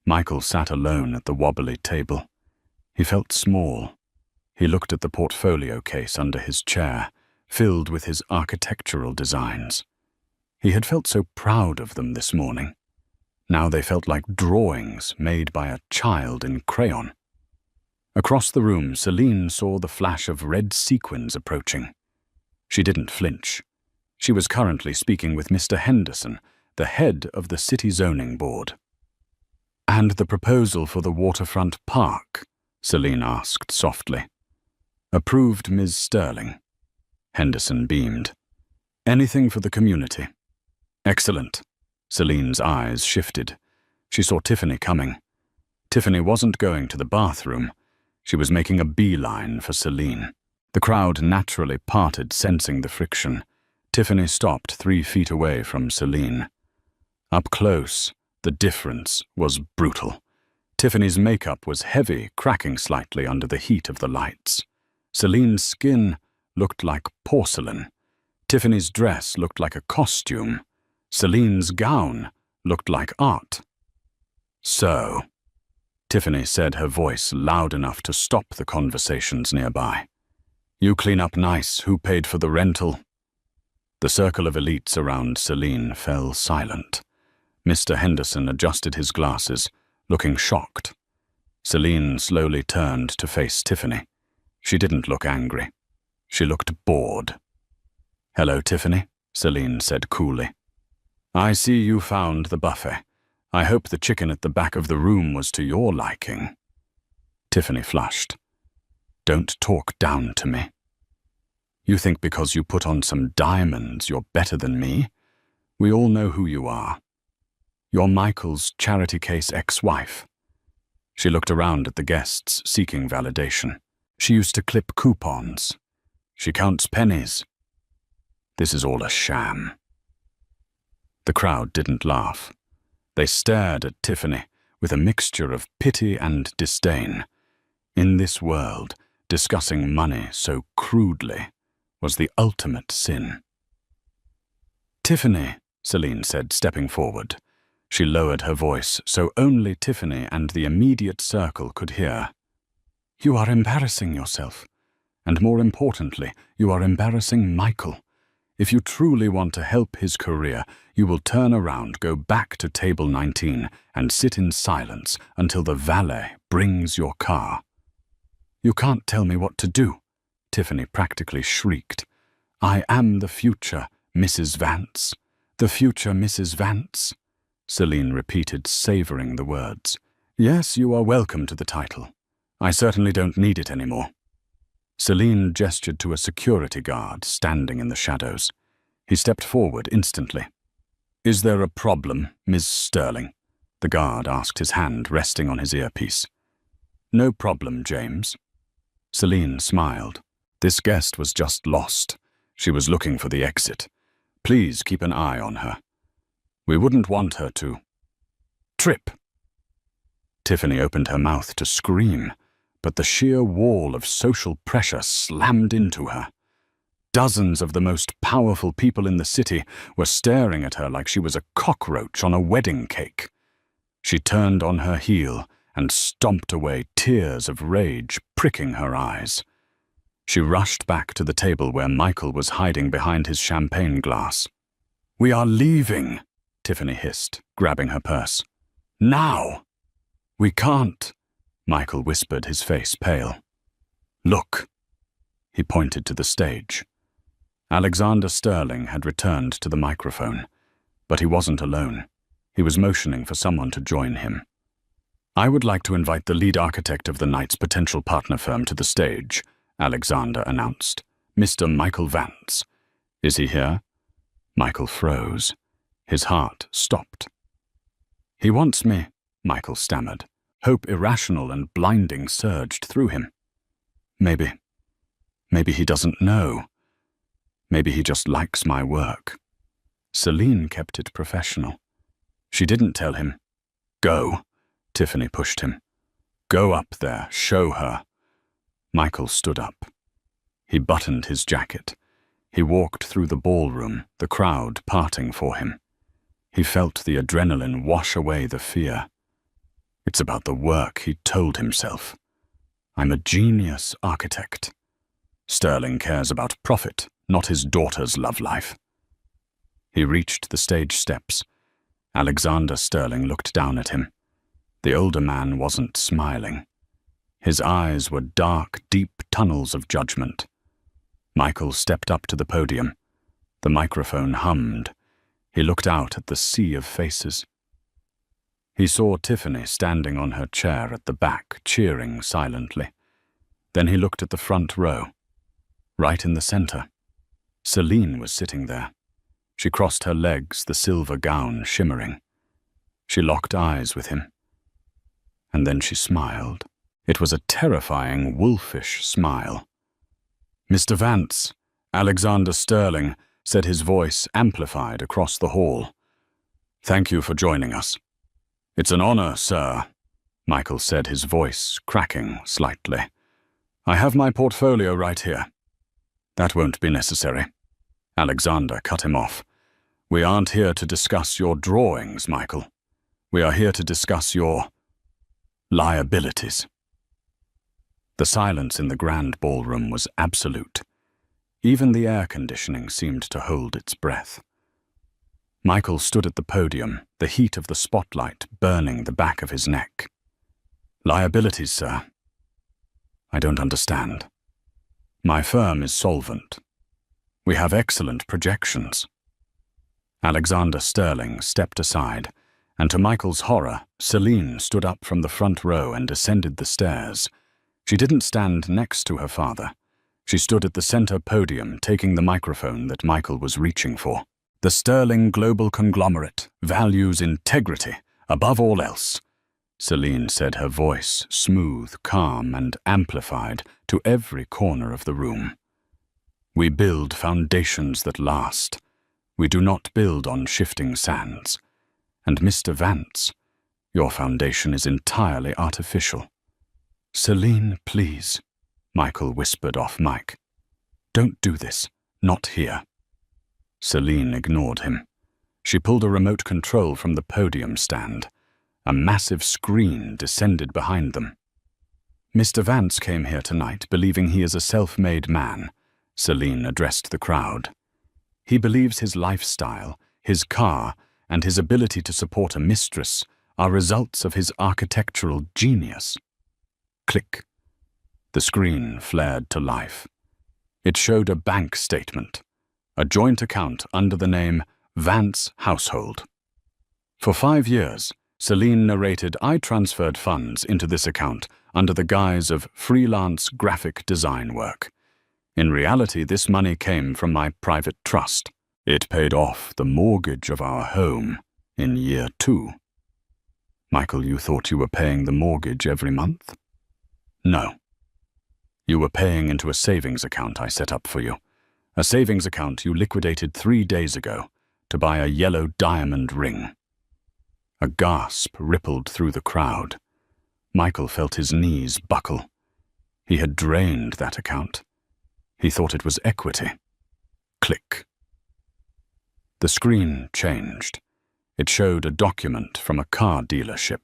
Michael sat alone at the wobbly table. He felt small. He looked at the portfolio case under his chair, filled with his architectural designs. He had felt so proud of them this morning. Now they felt like drawings made by a child in crayon. Across the room, Celine saw the flash of red sequins approaching. She didn't flinch. She was currently speaking with Mr. Henderson, the head of the City Zoning Board. "And the proposal for the waterfront park?" Celine asked softly. "Approved, Ms. Sterling." Henderson beamed. "Anything for the community." "Excellent." Celine's eyes shifted. She saw Tiffany coming. Tiffany wasn't going to the bathroom. She was making a beeline for Celine. The crowd naturally parted, sensing the friction. Tiffany stopped 3 feet away from Celine. Up close, the difference was brutal. Tiffany's makeup was heavy, cracking slightly under the heat of the lights. Celine's skin looked like porcelain. Tiffany's dress looked like a costume. Celine's gown looked like art. "So," Tiffany said, her voice loud enough to stop the conversations nearby. "You clean up nice. Who paid for the rental?" The circle of elites around Celine fell silent. Mr. Henderson adjusted his glasses, looking shocked. Celine slowly turned to face Tiffany. She didn't look angry. She looked bored. "Hello, Tiffany," Celine said coolly. "I see you found the buffet. I hope the chicken at the back of the room was to your liking." Tiffany flushed. "Don't talk down to me. You think because you put on some diamonds you're better than me? We all know who you are. You're Michael's charity case ex-wife." She looked around at the guests, seeking validation. "She used to clip coupons. She counts pennies. This is all a sham." The crowd didn't laugh. They stared at Tiffany with a mixture of pity and disdain. In this world, discussing money so crudely was the ultimate sin. "Tiffany," Celine said, stepping forward. She lowered her voice so only Tiffany and the immediate circle could hear. "You are embarrassing yourself. And more importantly, you are embarrassing Michael. If you truly want to help his career, you will turn around, go back to table 19, and sit in silence until the valet brings your car." "You can't tell me what to do," Tiffany practically shrieked. "I am the future, Mrs. Vance. The future Mrs. Vance." Celine repeated, savoring the words. "Yes, you are welcome to the title. I certainly don't need it anymore." Celine gestured to a security guard standing in the shadows. He stepped forward instantly. "Is there a problem, Ms. Sterling?" The guard asked, his hand resting on his earpiece. "No problem, James." Celine smiled. This guest was just lost. She was looking for the exit. Please keep an eye on her. We wouldn't want her to trip. Tiffany opened her mouth to scream, but the sheer wall of social pressure slammed into her. Dozens of the most powerful people in the city were staring at her like she was a cockroach on a wedding cake. She turned on her heel and stomped away, tears of rage pricking her eyes. She rushed back to the table where Michael was hiding behind his champagne glass. "We are leaving," Tiffany hissed, grabbing her purse. "Now!" "We can't," Michael whispered, his face pale. "Look." He pointed to the stage. Alexander Sterling had returned to the microphone, but he wasn't alone. He was motioning for someone to join him. I would like to invite the lead architect of the night's potential partner firm to the stage, Alexander announced. Mr. Michael Vance. Is he here? Michael froze. His heart stopped. He wants me, Michael stammered. Hope irrational and blinding surged through him. Maybe he doesn't know. Maybe he just likes my work. Celine kept it professional. She didn't tell him. Go, Tiffany pushed him. Go up there, show her. Michael stood up. He buttoned his jacket. He walked through the ballroom, the crowd parting for him. He felt the adrenaline wash away the fear. It's about the work, he told himself. I'm a genius architect. Sterling cares about profit, not his daughter's love life. He reached the stage steps. Alexander Sterling looked down at him. The older man wasn't smiling. His eyes were dark, deep tunnels of judgment. Michael stepped up to the podium. The microphone hummed. He looked out at the sea of faces. He saw Tiffany standing on her chair at the back, cheering silently. Then he looked at the front row. Right in the center, Celine was sitting there. She crossed her legs, the silver gown shimmering. She locked eyes with him. And then she smiled. It was a terrifying, wolfish smile. Mr. Vance, Alexander Sterling, said, his voice amplified across the hall. Thank you for joining us. It's an honor, sir, Michael said, his voice cracking slightly. I have my portfolio right here. That won't be necessary. Alexander cut him off. We aren't here to discuss your drawings, Michael. We are here to discuss your liabilities. The silence in the grand ballroom was absolute. Even the air conditioning seemed to hold its breath. Michael stood at the podium, the heat of the spotlight burning the back of his neck. Liabilities, sir? I don't understand. My firm is solvent. We have excellent projections. Alexander Sterling stepped aside, and to Michael's horror, Celine stood up from the front row and ascended the stairs. She didn't stand next to her father. She stood at the center podium, taking the microphone that Michael was reaching for. The Sterling global conglomerate values integrity above all else, Celine said, her voice smooth, calm, and amplified to every corner of the room. We build foundations that last. We do not build on shifting sands. And Mr. Vance, your foundation is entirely artificial. Celine, please, Michael whispered off mic. Don't do this. Not here. Celine ignored him. She pulled a remote control from the podium stand. A massive screen descended behind them. Mr. Vance came here tonight believing he is a self-made man, Celine addressed the crowd. He believes his lifestyle, his car, and his ability to support a mistress are results of his architectural genius. Click. The screen flared to life. It showed a bank statement, a joint account under the name Vance Household. For 5 years, Celine narrated, I transferred funds into this account under the guise of freelance graphic design work. In reality, this money came from my private trust. It paid off the mortgage of our home in year 2. Michael, you thought you were paying the mortgage every month? No. You were paying into a savings account I set up for you. A savings account you liquidated 3 days ago to buy a yellow diamond ring. A gasp rippled through the crowd. Michael felt his knees buckle. He had drained that account. He thought it was equity. Click. The screen changed. It showed a document from a car dealership.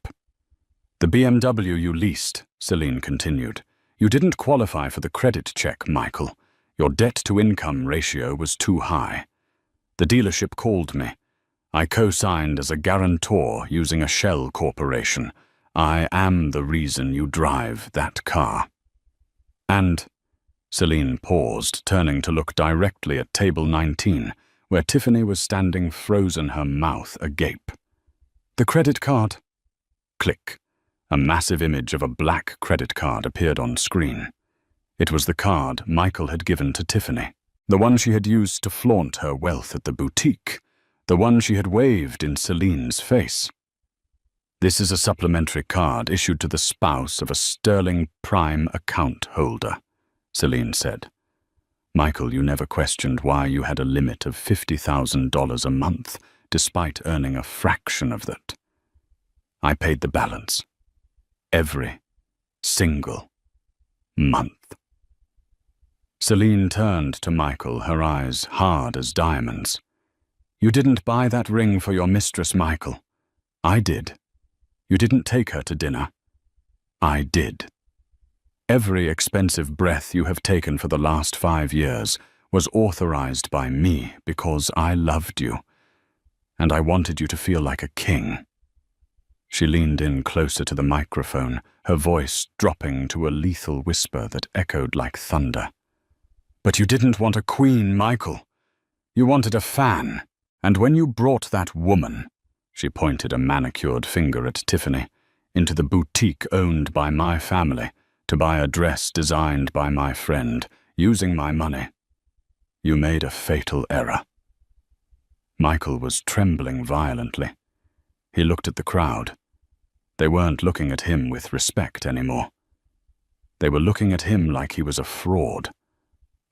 The BMW you leased, Celine continued. You didn't qualify for the credit check, Michael. Your debt-to-income ratio was too high. The dealership called me. I co-signed as a guarantor using a shell corporation. I am the reason you drive that car. And Celine paused, turning to look directly at table 19, where Tiffany was standing frozen, her mouth agape. The credit card. Click. A massive image of a black credit card appeared on screen. It was the card Michael had given to Tiffany, the one she had used to flaunt her wealth at the boutique, the one she had waved in Celine's face. "This is a supplementary card issued to the spouse of a Sterling Prime account holder," Celine said. "Michael, you never questioned why you had a limit of $50,000 a month, despite earning a fraction of that. I paid the balance. Every single month." Celine turned to Michael, her eyes hard as diamonds. "You didn't buy that ring for your mistress, Michael. I did. You didn't take her to dinner. I did. Every expensive breath you have taken for the last 5 years was authorized by me because I loved you, and I wanted you to feel like a king." She leaned in closer to the microphone, her voice dropping to a lethal whisper that echoed like thunder. "But you didn't want a queen, Michael. You wanted a fan, and when you brought that woman," she pointed a manicured finger at Tiffany, "into the boutique owned by my family, to buy a dress designed by my friend, using my money, you made a fatal error." Michael was trembling violently. He looked at the crowd. They weren't looking at him with respect anymore. They were looking at him like he was a fraud,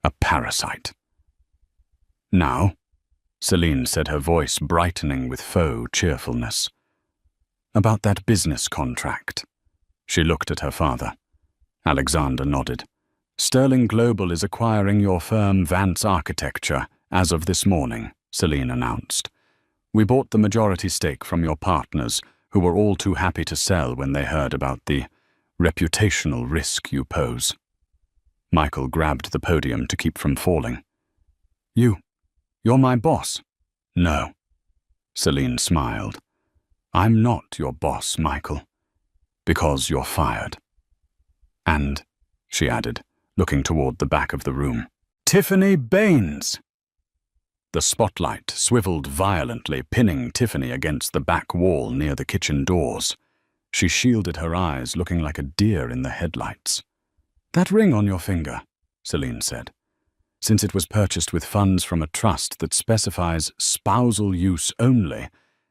a parasite. "Now," Celine said, her voice brightening with faux cheerfulness, "about that business contract." She looked at her father. Alexander nodded. "Sterling Global is acquiring your firm Vance Architecture as of this morning," Celine announced. "We bought the majority stake from your partners, who were all too happy to sell when they heard about the reputational risk you pose." Michael grabbed the podium to keep from falling. You're my boss." "No." Celine smiled. "I'm not your boss, Michael, because you're fired. And," she added, looking toward the back of the room, "Tiffany Baines!" The spotlight swiveled violently, pinning Tiffany against the back wall near the kitchen doors. She shielded her eyes, looking like a deer in the headlights. "That ring on your finger," Celine said. "Since it was purchased with funds from a trust that specifies spousal use only,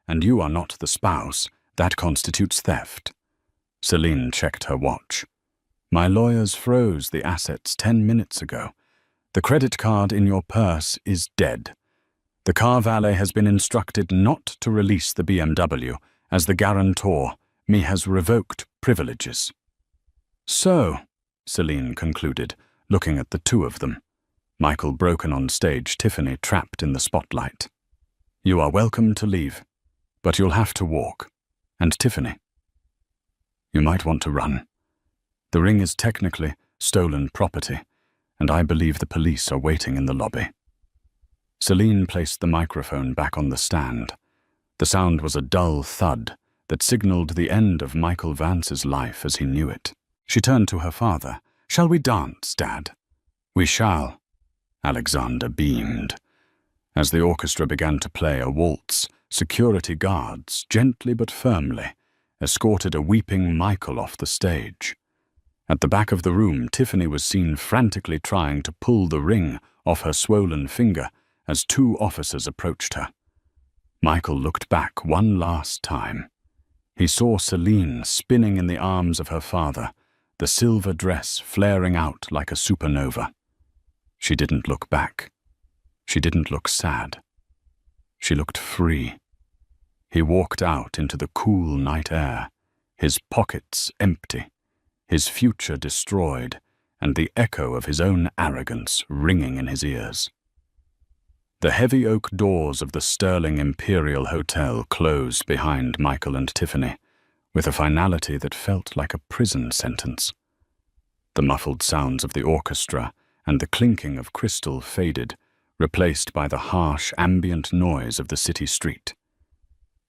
and you are not the spouse, that constitutes theft." Celine checked her watch. "My lawyers froze the assets 10 minutes ago. The credit card in your purse is dead. The car valet has been instructed not to release the BMW, as the guarantor me has revoked privileges." "So," Celine concluded, looking at the two of them, Michael broken on stage, Tiffany trapped in the spotlight. "You are welcome to leave, but you'll have to walk. And Tiffany, you might want to run. The ring is technically stolen property, and I believe the police are waiting in the lobby." Celine placed the microphone back on the stand. The sound was a dull thud that signaled the end of Michael Vance's life as he knew it. She turned to her father. "Shall we dance, Dad?" "We shall." Alexander beamed. As the orchestra began to play a waltz, security guards, gently but firmly, escorted a weeping Michael off the stage. At the back of the room, Tiffany was seen frantically trying to pull the ring off her swollen finger as 2 officers approached her. Michael looked back one last time. He saw Celine spinning in the arms of her father, the silver dress flaring out like a supernova. She didn't look back. She didn't look sad. She looked free. He walked out into the cool night air, his pockets empty, his future destroyed, and the echo of his own arrogance ringing in his ears. The heavy oak doors of the Sterling Imperial Hotel closed behind Michael and Tiffany, with a finality that felt like a prison sentence. The muffled sounds of the orchestra and the clinking of crystal faded, replaced by the harsh ambient noise of the city street.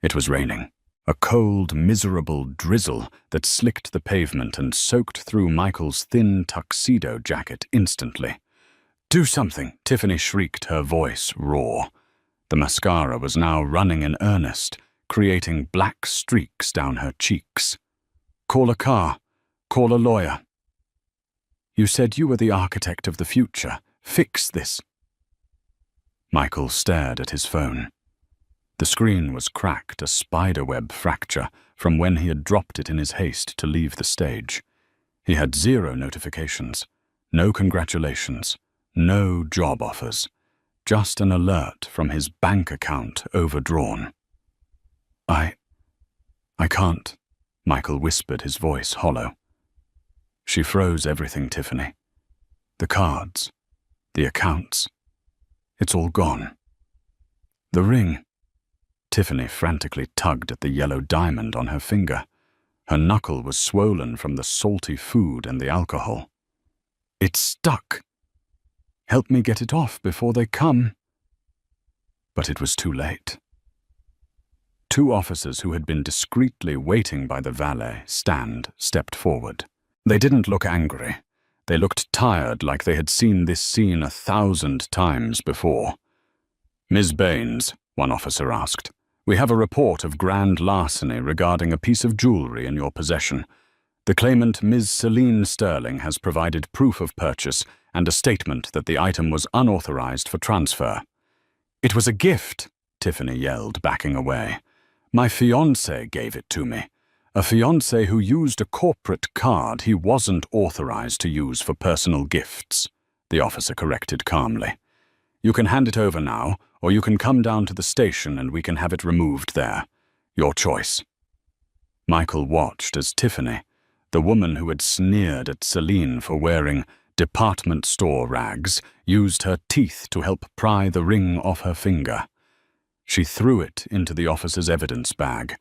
It was raining, a cold, miserable drizzle that slicked the pavement and soaked through Michael's thin tuxedo jacket instantly. "Do something!" Tiffany shrieked, her voice raw. The mascara was now running in earnest, creating black streaks down her cheeks. Call a car. Call a lawyer. You said you were the architect of the future. Fix this. Michael stared at his phone. The screen was cracked, a spiderweb fracture from when he had dropped it in his haste to leave the stage. He had 0 notifications, no congratulations, no job offers, just an alert from his bank account overdrawn. I can't, Michael whispered, his voice hollow. She froze everything, Tiffany. The cards, the accounts. It's all gone. The ring. Tiffany frantically tugged at the yellow diamond on her finger. Her knuckle was swollen from the salty food and the alcohol. It's stuck. Help me get it off before they come. But it was too late. 2 officers who had been discreetly waiting by the valet stand stepped forward. They didn't look angry. They looked tired, like they had seen this scene 1,000 times before. Ms. Baines, one officer asked, we have a report of grand larceny regarding a piece of jewelry in your possession. The claimant, Ms. Celine Sterling, has provided proof of purchase and a statement that the item was unauthorized for transfer. It was a gift, Tiffany yelled, backing away. My fiancé gave it to me. A fiancé who used a corporate card he wasn't authorized to use for personal gifts, the officer corrected calmly. You can hand it over now, or you can come down to the station and we can have it removed there. Your choice. Michael watched as Tiffany, the woman who had sneered at Celine for wearing department store rags, used her teeth to help pry the ring off her finger. She threw it into the officer's evidence bag,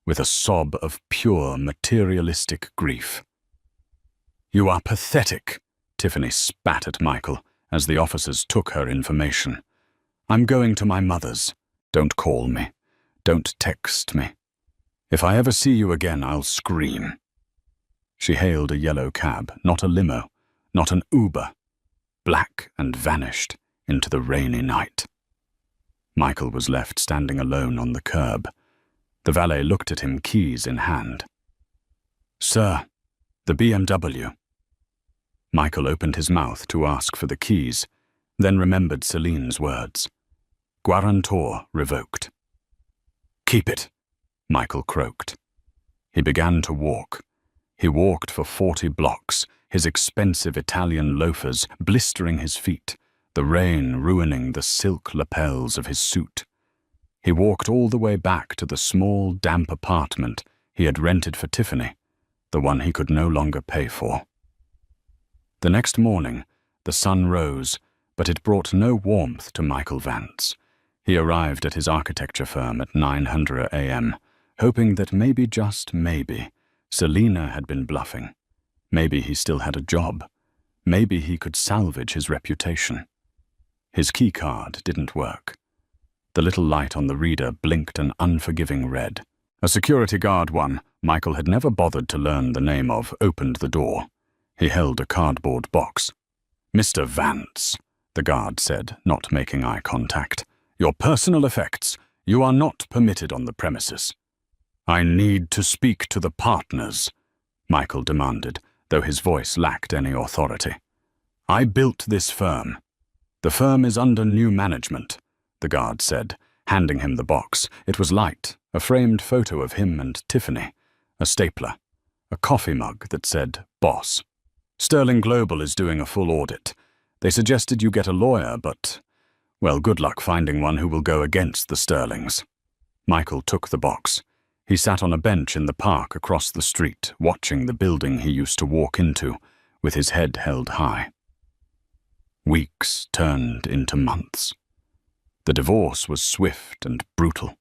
with a sob of pure materialistic grief. You are pathetic, Tiffany spat at Michael as the officers took her information. I'm going to my mother's. Don't call me. Don't text me. If I ever see you again, I'll scream. She hailed a yellow cab, not a limo, not an Uber, black, and vanished into the rainy night. Michael was left standing alone on the curb. The valet looked at him, keys in hand. Sir, the BMW. Michael opened his mouth to ask for the keys, then remembered Celine's words. Guarantor revoked. Keep it, Michael croaked. He began to walk. He walked for 40 blocks, his expensive Italian loafers blistering his feet, the rain ruining the silk lapels of his suit. He walked all the way back to the small, damp apartment he had rented for Tiffany, the one he could no longer pay for. The next morning, the sun rose, but it brought no warmth to Michael Vance. He arrived at his architecture firm at 900 a.m., hoping that maybe, just maybe, Selina had been bluffing. Maybe he still had a job. Maybe he could salvage his reputation. His keycard didn't work. The little light on the reader blinked an unforgiving red. A security guard Michael had never bothered to learn the name of, opened the door. He held a cardboard box. Mr. Vance, the guard said, not making eye contact. Your personal effects. You are not permitted on the premises. I need to speak to the partners, Michael demanded, though his voice lacked any authority. I built this firm. The firm is under new management, the guard said, handing him the box. It was light, a framed photo of him and Tiffany, a stapler, a coffee mug that said, Boss. Sterling Global is doing a full audit. They suggested you get a lawyer, but, well, good luck finding one who will go against the Sterlings. Michael took the box. He sat on a bench in the park across the street, watching the building he used to walk into, with his head held high. Weeks turned into months. The divorce was swift and brutal.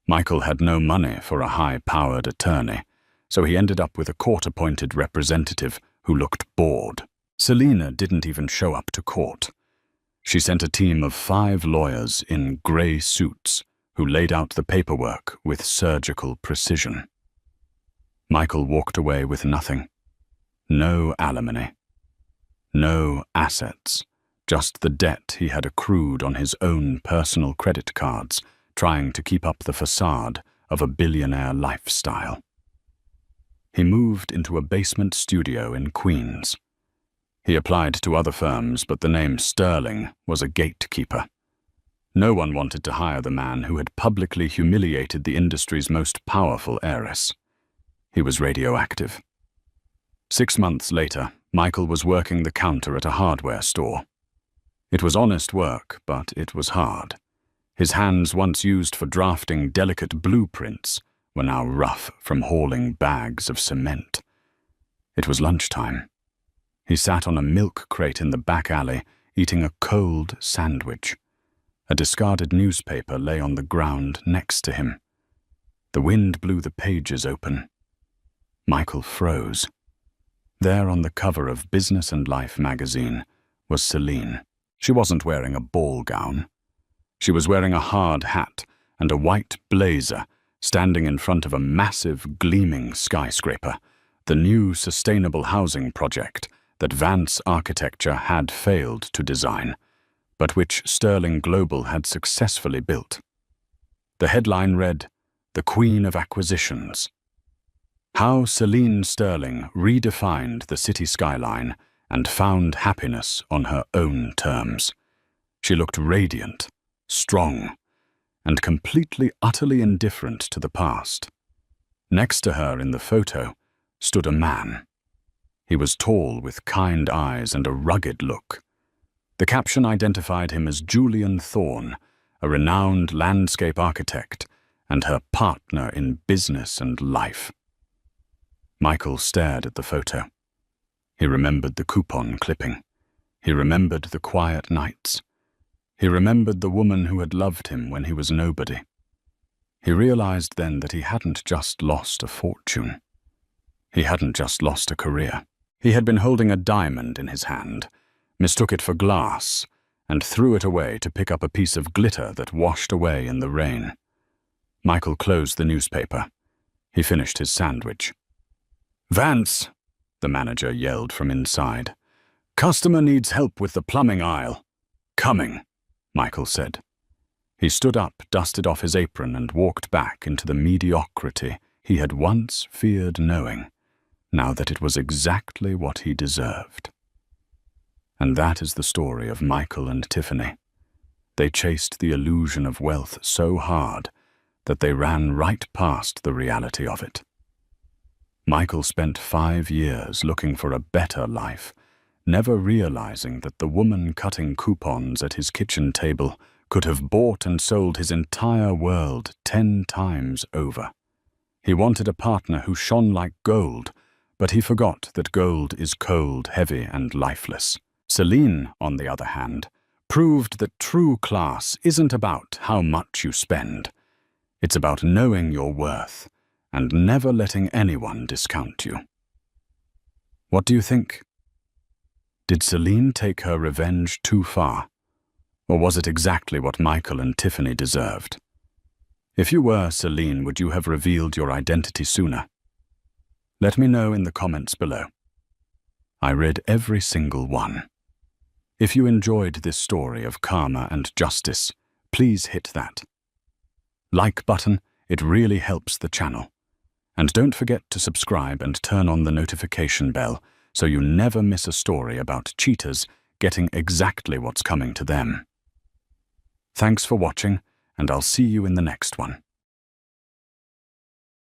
Michael had no money for a high-powered attorney, so he ended up with a court-appointed representative who looked bored. Selina didn't even show up to court. She sent a team of 5 lawyers in grey suits who laid out the paperwork with surgical precision. Michael walked away with nothing. No alimony. No assets. Just the debt he had accrued on his own personal credit cards, trying to keep up the facade of a billionaire lifestyle. He moved into a basement studio in Queens. He applied to other firms, but the name Sterling was a gatekeeper. No one wanted to hire the man who had publicly humiliated the industry's most powerful heiress. He was radioactive. 6 months later, Michael was working the counter at a hardware store. It was honest work, but it was hard. His hands, once used for drafting delicate blueprints, were now rough from hauling bags of cement. It was lunchtime. He sat on a milk crate in the back alley, eating a cold sandwich. A discarded newspaper lay on the ground next to him. The wind blew the pages open. Michael froze. There on the cover of Business and Life magazine was Celine. She wasn't wearing a ball gown. She was wearing a hard hat and a white blazer, standing in front of a massive, gleaming skyscraper, the new sustainable housing project that Vance Architecture had failed to design, but which Sterling Global had successfully built. The headline read, "The Queen of Acquisitions." How Celine Sterling redefined the city skyline and found happiness on her own terms. She looked radiant, strong, and completely, utterly indifferent to the past. Next to her in the photo stood a man. He was tall with kind eyes and a rugged look. The caption identified him as Julian Thorne, a renowned landscape architect and her partner in business and life. Michael stared at the photo. He remembered the coupon clipping. He remembered the quiet nights. He remembered the woman who had loved him when he was nobody. He realized then that he hadn't just lost a fortune. He hadn't just lost a career. He had been holding a diamond in his hand, mistook it for glass, and threw it away to pick up a piece of glitter that washed away in the rain. Michael closed the newspaper. He finished his sandwich. "Vance," the manager yelled from inside. "Customer needs help with the plumbing aisle." "Coming," Michael said. He stood up, dusted off his apron, and walked back into the mediocrity he had once feared knowing, now that it was exactly what he deserved. And that is the story of Michael and Tiffany. They chased the illusion of wealth so hard that they ran right past the reality of it. Michael spent 5 years looking for a better life, never realizing that the woman cutting coupons at his kitchen table could have bought and sold his entire world 10 times over. He wanted a partner who shone like gold, but he forgot that gold is cold, heavy, and lifeless. Celine, on the other hand, proved that true class isn't about how much you spend. It's about knowing your worth and never letting anyone discount you. What do you think? Did Celine take her revenge too far? Or was it exactly what Michael and Tiffany deserved? If you were Celine, would you have revealed your identity sooner? Let me know in the comments below. I read every single one. If you enjoyed this story of karma and justice, please hit that like button. It really helps the channel. And don't forget to subscribe and turn on the notification bell so you never miss a story about cheaters getting exactly what's coming to them. Thanks for watching, and I'll see you in the next one.